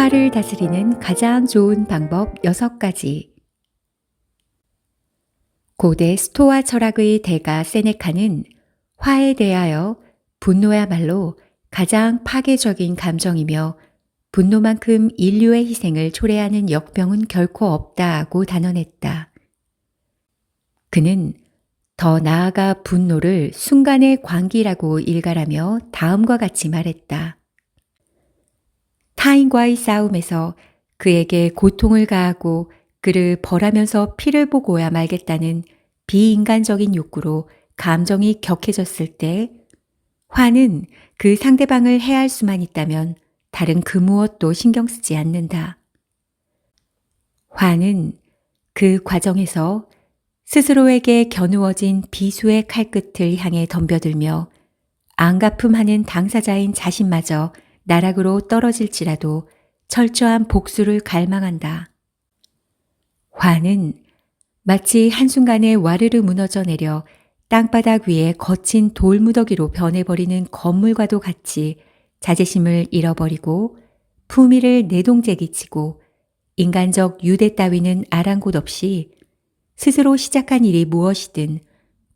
화를 다스리는 가장 좋은 방법 6가지. 고대 스토아 철학의 대가 세네카는 화에 대하여 분노야말로 가장 파괴적인 감정이며 분노만큼 인류의 희생을 초래하는 역병은 결코 없다고 단언했다. 그는 더 나아가 분노를 순간의 광기라고 일갈하며 다음과 같이 말했다. 타인과의 싸움에서 그에게 고통을 가하고 그를 벌하면서 피를 보고야 말겠다는 비인간적인 욕구로 감정이 격해졌을 때 화는 그 상대방을 해할 수만 있다면 다른 그 무엇도 신경 쓰지 않는다. 화는 그 과정에서 스스로에게 겨누어진 비수의 칼끝을 향해 덤벼들며 안갚음하는 당사자인 자신마저 나락으로 떨어질지라도 철저한 복수를 갈망한다. 화는 마치 한순간에 와르르 무너져 내려 땅바닥 위에 거친 돌무더기로 변해버리는 건물과도 같이 자제심을 잃어버리고 품위를 내동제기치고 인간적 유대 따위는 아랑곳 없이 스스로 시작한 일이 무엇이든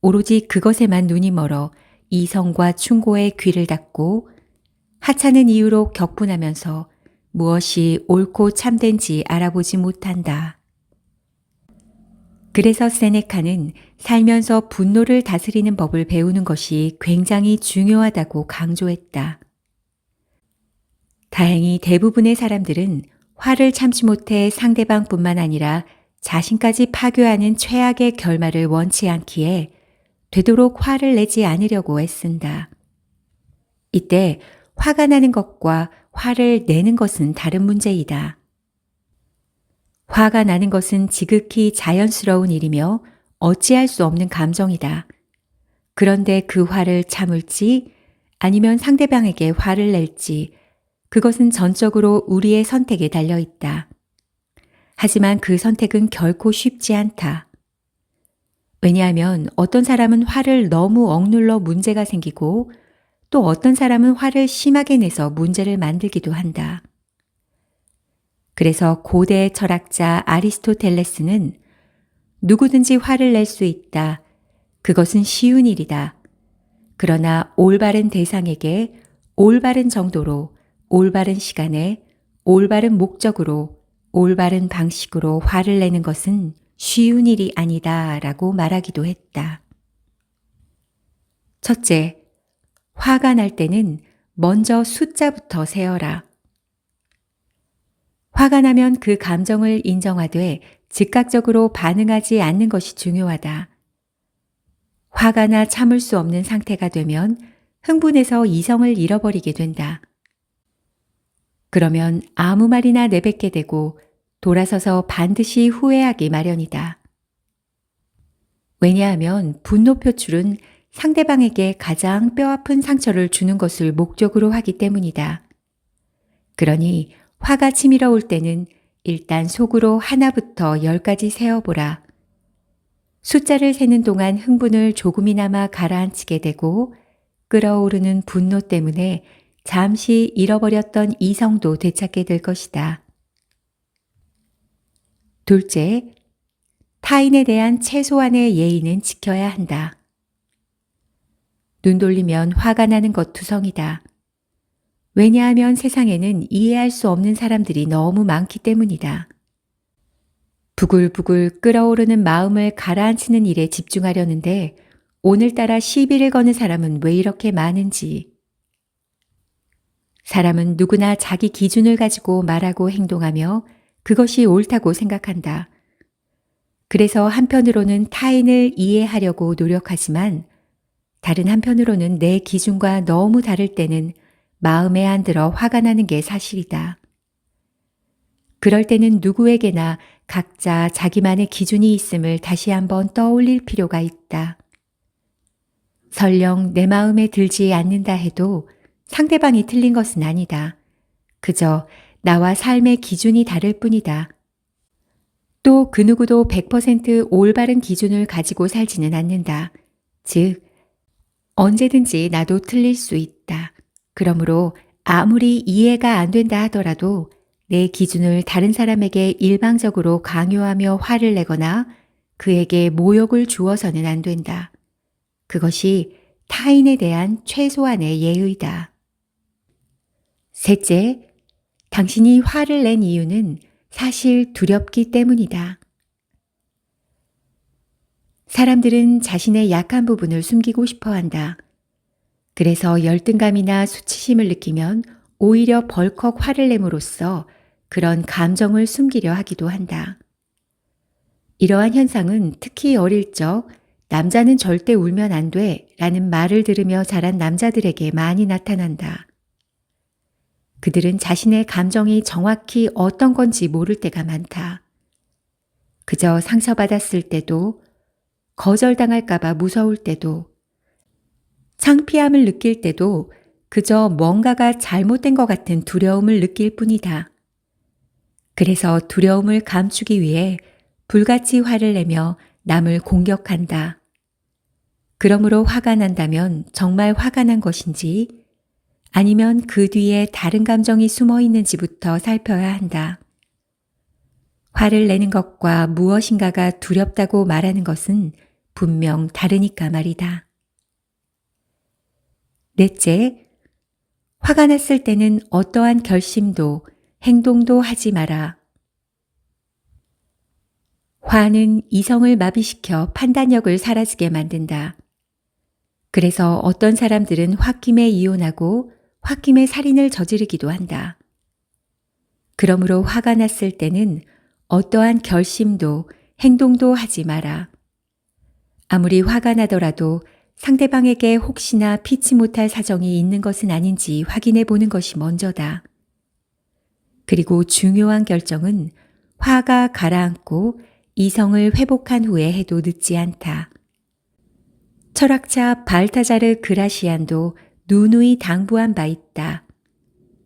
오로지 그것에만 눈이 멀어 이성과 충고에 귀를 닫고 하찮은 이유로 격분하면서 무엇이 옳고 참된지 알아보지 못한다. 그래서 세네카는 살면서 분노를 다스리는 법을 배우는 것이 굉장히 중요하다고 강조했다. 다행히 대부분의 사람들은 화를 참지 못해 상대방뿐만 아니라 자신까지 파괴하는 최악의 결말을 원치 않기에 되도록 화를 내지 않으려고 애쓴다. 이때 화가 나는 것과 화를 내는 것은 다른 문제이다. 화가 나는 것은 지극히 자연스러운 일이며 어찌할 수 없는 감정이다. 그런데 그 화를 참을지 아니면 상대방에게 화를 낼지 그것은 전적으로 우리의 선택에 달려 있다. 하지만 그 선택은 결코 쉽지 않다. 왜냐하면 어떤 사람은 화를 너무 억눌러 문제가 생기고 또 어떤 사람은 화를 심하게 내서 문제를 만들기도 한다. 그래서 고대 철학자 아리스토텔레스는 누구든지 화를 낼 수 있다. 그것은 쉬운 일이다. 그러나 올바른 대상에게 올바른 정도로 올바른 시간에 올바른 목적으로 올바른 방식으로 화를 내는 것은 쉬운 일이 아니다 라고 말하기도 했다. 첫째, 화가 날 때는 먼저 숫자부터 세어라. 화가 나면 그 감정을 인정하되 즉각적으로 반응하지 않는 것이 중요하다. 화가 나 참을 수 없는 상태가 되면 흥분해서 이성을 잃어버리게 된다. 그러면 아무 말이나 내뱉게 되고 돌아서서 반드시 후회하기 마련이다. 왜냐하면 분노 표출은 상대방에게 가장 뼈아픈 상처를 주는 것을 목적으로 하기 때문이다. 그러니 화가 치밀어 올 때는 일단 속으로 하나부터 10까지 세어보라. 숫자를 세는 동안 흥분을 조금이나마 가라앉히게 되고 끓어오르는 분노 때문에 잠시 잃어버렸던 이성도 되찾게 될 것이다. 둘째, 타인에 대한 최소한의 예의는 지켜야 한다. 눈 돌리면 화가 나는 것 투성이다. 왜냐하면 세상에는 이해할 수 없는 사람들이 너무 많기 때문이다. 부글부글 끓어오르는 마음을 가라앉히는 일에 집중하려는데 오늘따라 시비를 거는 사람은 왜 이렇게 많은지. 사람은 누구나 자기 기준을 가지고 말하고 행동하며 그것이 옳다고 생각한다. 그래서 한편으로는 타인을 이해하려고 노력하지만 다른 한편으로는 내 기준과 너무 다를 때는 마음에 안 들어 화가 나는 게 사실이다. 그럴 때는 누구에게나 각자 자기만의 기준이 있음을 다시 한번 떠올릴 필요가 있다. 설령 내 마음에 들지 않는다 해도 상대방이 틀린 것은 아니다. 그저 나와 삶의 기준이 다를 뿐이다. 또 그 누구도 100% 올바른 기준을 가지고 살지는 않는다. 즉, 언제든지 나도 틀릴 수 있다. 그러므로 아무리 이해가 안 된다 하더라도 내 기준을 다른 사람에게 일방적으로 강요하며 화를 내거나 그에게 모욕을 주어서는 안 된다. 그것이 타인에 대한 최소한의 예의다. 셋째, 당신이 화를 낸 이유는 사실 두렵기 때문이다. 사람들은 자신의 약한 부분을 숨기고 싶어 한다. 그래서 열등감이나 수치심을 느끼면 오히려 벌컥 화를 내므로써 그런 감정을 숨기려 하기도 한다. 이러한 현상은 특히 어릴 적 남자는 절대 울면 안 돼 라는 말을 들으며 자란 남자들에게 많이 나타난다. 그들은 자신의 감정이 정확히 어떤 건지 모를 때가 많다. 그저 상처받았을 때도, 거절당할까봐 무서울 때도, 창피함을 느낄 때도 그저 뭔가가 잘못된 것 같은 두려움을 느낄 뿐이다. 그래서 두려움을 감추기 위해 불같이 화를 내며 남을 공격한다. 그러므로 화가 난다면 정말 화가 난 것인지 아니면 그 뒤에 다른 감정이 숨어 있는지부터 살펴야 한다. 화를 내는 것과 무엇인가가 두렵다고 말하는 것은 분명 다르니까 말이다. 넷째, 화가 났을 때는 어떠한 결심도 행동도 하지 마라. 화는 이성을 마비시켜 판단력을 사라지게 만든다. 그래서 어떤 사람들은 홧김에 이혼하고 홧김에 살인을 저지르기도 한다. 그러므로 화가 났을 때는 어떠한 결심도 행동도 하지 마라. 아무리 화가 나더라도 상대방에게 혹시나 피치 못할 사정이 있는 것은 아닌지 확인해 보는 것이 먼저다. 그리고 중요한 결정은 화가 가라앉고 이성을 회복한 후에 해도 늦지 않다. 철학자 발타자르 그라시안도 누누이 당부한 바 있다.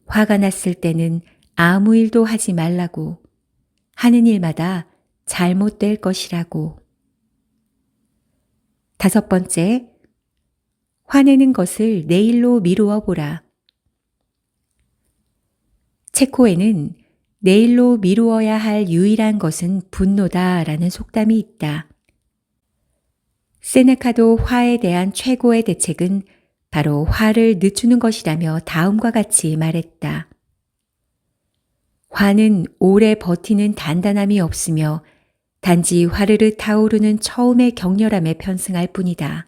화가 났을 때는 아무 일도 하지 말라고. 하는 일마다 잘못될 것이라고. 다섯 번째, 화내는 것을 내일로 미루어 보라. 체코에는 내일로 미루어야 할 유일한 것은 분노다라는 속담이 있다. 세네카도 화에 대한 최고의 대책은 바로 화를 늦추는 것이라며 다음과 같이 말했다. 화는 오래 버티는 단단함이 없으며 단지 화르르 타오르는 처음의 격렬함에 편승할 뿐이다.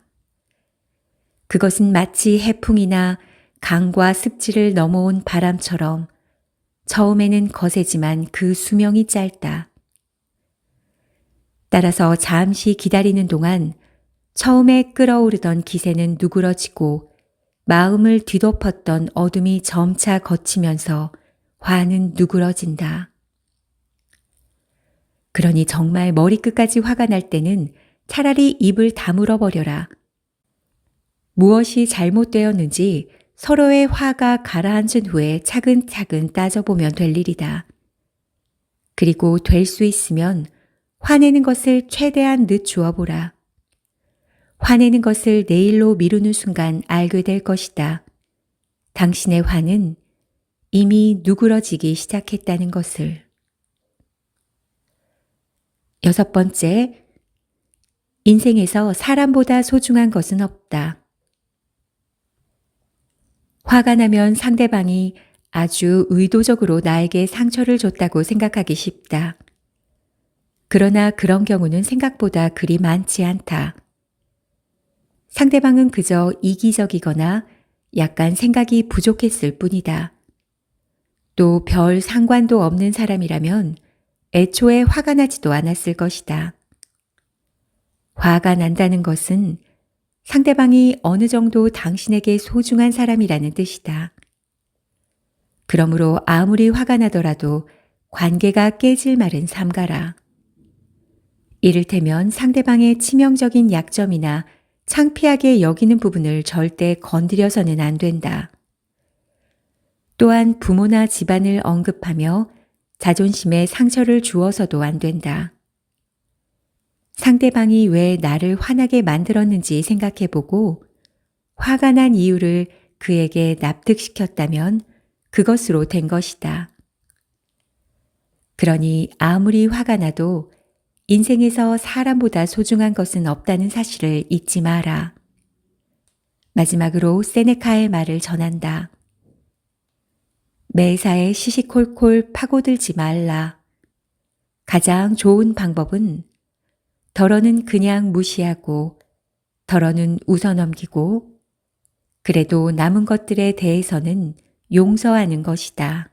그것은 마치 해풍이나 강과 습지를 넘어온 바람처럼 처음에는 거세지만 그 수명이 짧다. 따라서 잠시 기다리는 동안 처음에 끓어오르던 기세는 누그러지고 마음을 뒤덮었던 어둠이 점차 걷히면서 화는 누그러진다. 그러니 정말 머리끝까지 화가 날 때는 차라리 입을 다물어 버려라. 무엇이 잘못되었는지 서로의 화가 가라앉은 후에 차근차근 따져보면 될 일이다. 그리고 될 수 있으면 화내는 것을 최대한 늦추어 보라. 화내는 것을 내일로 미루는 순간 알게 될 것이다. 당신의 화는 이미 누그러지기 시작했다는 것을. 여섯 번째, 인생에서 사람보다 소중한 것은 없다. 화가 나면 상대방이 아주 의도적으로 나에게 상처를 줬다고 생각하기 쉽다. 그러나 그런 경우는 생각보다 그리 많지 않다. 상대방은 그저 이기적이거나 약간 생각이 부족했을 뿐이다. 또 별 상관도 없는 사람이라면 애초에 화가 나지도 않았을 것이다. 화가 난다는 것은 상대방이 어느 정도 당신에게 소중한 사람이라는 뜻이다. 그러므로 아무리 화가 나더라도 관계가 깨질 말은 삼가라. 이를테면 상대방의 치명적인 약점이나 창피하게 여기는 부분을 절대 건드려서는 안 된다. 또한 부모나 집안을 언급하며 자존심에 상처를 주어서도 안 된다. 상대방이 왜 나를 화나게 만들었는지 생각해보고 화가 난 이유를 그에게 납득시켰다면 그것으로 된 것이다. 그러니 아무리 화가 나도 인생에서 사람보다 소중한 것은 없다는 사실을 잊지 마라. 마지막으로 세네카의 말을 전한다. 매사에 시시콜콜 파고들지 말라. 가장 좋은 방법은 덜어는 그냥 무시하고 덜어는 웃어넘기고 그래도 남은 것들에 대해서는 용서하는 것이다.